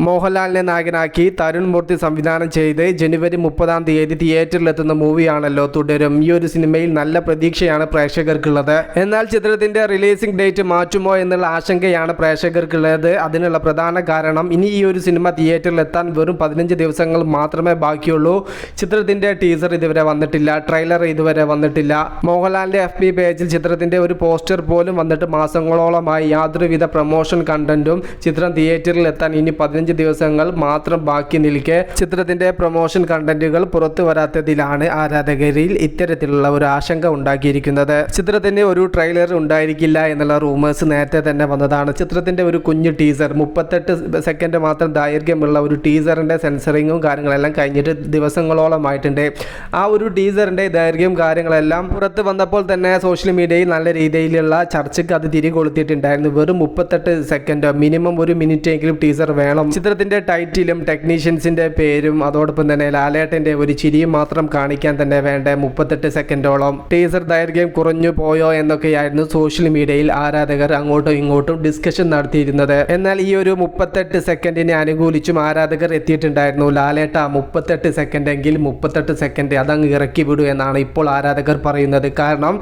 മോഹൻലാലിനെ നായകനാക്കി തരുൺ മൂർത്തി സംവിധാനം ചെയ്ത് ജനുവരി 30 തിയേറ്ററിലെത്തുന്ന മൂവിയാണല്ലോ തുടരും. ഈ ഒരു സിനിമയിൽ നല്ല പ്രതീക്ഷയാണ് പ്രേക്ഷകർക്കുള്ളത്. എന്നാൽ ചിത്രത്തിന്റെ റിലീസിംഗ് ഡേറ്റ് മാറ്റുമോ എന്നുള്ള ആശങ്കയാണ് പ്രേക്ഷകർക്കുള്ളത്. അതിനുള്ള പ്രധാന കാരണം ഇനി ഈ ഒരു സിനിമ തിയേറ്ററിലെത്താൻ വെറും 15 ദിവസങ്ങൾ മാത്രമേ ബാക്കിയുള്ളൂ. ചിത്രത്തിന്റെ ടീസർ ഇതുവരെ വന്നിട്ടില്ല, ട്രെയിലർ ഇതുവരെ വന്നിട്ടില്ല. മോഹൻലാലിന്റെ FB പേജിൽ ചിത്രത്തിന്റെ ഒരു പോസ്റ്റർ പോലും വന്നിട്ട് മാസങ്ങളോളമായി യാതൊരുവിധ പ്രൊമോഷൻ കണ്ടന്റും ചിത്രം തിയേറ്ററിൽ എത്താൻ ഇനി 15 ദിവസങ്ങൾ മാത്രം ബാക്കി നിൽക്കെ ചിത്രത്തിന്റെ പ്രൊമോഷൻ കണ്ടന്റുകൾ പുറത്തു വരാത്തതിലാണ് ആരാധകരിൽ ഇത്തരത്തിലുള്ള ഒരു ആശങ്ക ഉണ്ടാക്കിയിരിക്കുന്നത്. ചിത്രത്തിന് ഒരു ട്രെയിലർ ഉണ്ടായിരിക്കില്ല എന്നുള്ള റൂമേഴ്സ് നേരത്തെ തന്നെ വന്നതാണ്. ചിത്രത്തിന്റെ ഒരു കുഞ്ഞു ടീസർ 38 സെക്കൻഡ് മാത്രം ദൈർഘ്യമുള്ള ഒരു ടീസറിന്റെ സെൻസറിങ്ങും കാര്യങ്ങളെല്ലാം കഴിഞ്ഞിട്ട് ദിവസങ്ങളോളമായിട്ടുണ്ട്. ആ ഒരു ടീസറിന്റെ ദൈർഘ്യം കാര്യങ്ങളെല്ലാം പുറത്ത് വന്നപ്പോൾ തന്നെ സോഷ്യൽ മീഡിയയിൽ നല്ല രീതിയിലുള്ള ചർച്ചയ്ക്ക് അത് തിരികൊളുത്തിയിട്ടുണ്ടായിരുന്നു. വെറും 38 സെക്കൻഡ്, മിനിമം ഒരു മിനിറ്റെങ്കിലും ടീസർ വേണം. ചിത്രത്തിന്റെ ടൈറ്റിലും ടെക്നീഷ്യൻസിന്റെ പേരും അതോടൊപ്പം തന്നെ ലാലേട്ടന്റെ ഒരു ചിരിയും മാത്രം കാണിക്കാൻ തന്നെ വേണ്ട 38 സെക്കൻഡോളം. ടീസർ ദൈർഘ്യം കുറഞ്ഞു പോയോ എന്നൊക്കെയായിരുന്നു സോഷ്യൽ മീഡിയയിൽ ആരാധകർ അങ്ങോട്ടും ഇങ്ങോട്ടും ഡിസ്കഷൻ നടത്തിയിരുന്നത്. എന്നാൽ ഈ ഒരു 38 സെക്കൻഡിനെ അനുകൂലിച്ചും ആരാധകർ എത്തിയിട്ടുണ്ടായിരുന്നു. ലാലേട്ട 38 സെക്കൻഡ് എങ്കിൽ 38 സെക്കൻഡ് അതങ്ങ് ഇറക്കി വിടൂ എന്നാണ് ഇപ്പോൾ ആരാധകർ പറയുന്നത്. കാരണം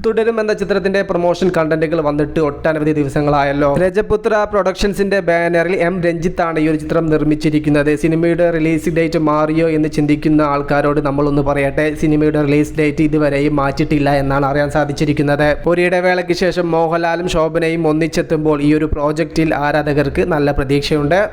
തുടരും എന്ന ചിത്രത്തിന്റെ പ്രൊമോഷൻ കണ്ടന്റുകൾ വന്നിട്ട് ഒട്ടനവധി ദിവസങ്ങളായല്ലോ. രജപുത്ര പ്രൊഡക്ഷൻസിന്റെ ബാനറിൽ M രഞ്ജിത്താണ് ഈ ഒരു ചിത്രം നിർമ്മിച്ചിരിക്കുന്നത്. സിനിമയുടെ റിലീസ് ഡേറ്റ് മാറിയോ എന്ന് ചിന്തിക്കുന്ന ആൾക്കാരോട് നമ്മളൊന്ന് പറയട്ടെ, സിനിമയുടെ റിലീസ് ഡേറ്റ് ഇതുവരെയും മാറ്റിയിട്ടില്ല എന്നാണ് അറിയാൻ സാധിച്ചിരിക്കുന്നത്. ഒരു ഇടവേളയ്ക്ക് ശേഷം മോഹൻലാലും ശോഭനയും ഒന്നിച്ചെത്തുമ്പോൾ ഈ ഒരു പ്രോജക്റ്റിൽ ആരാധകർക്ക് നല്ല പ്രതീക്ഷയുണ്ട്.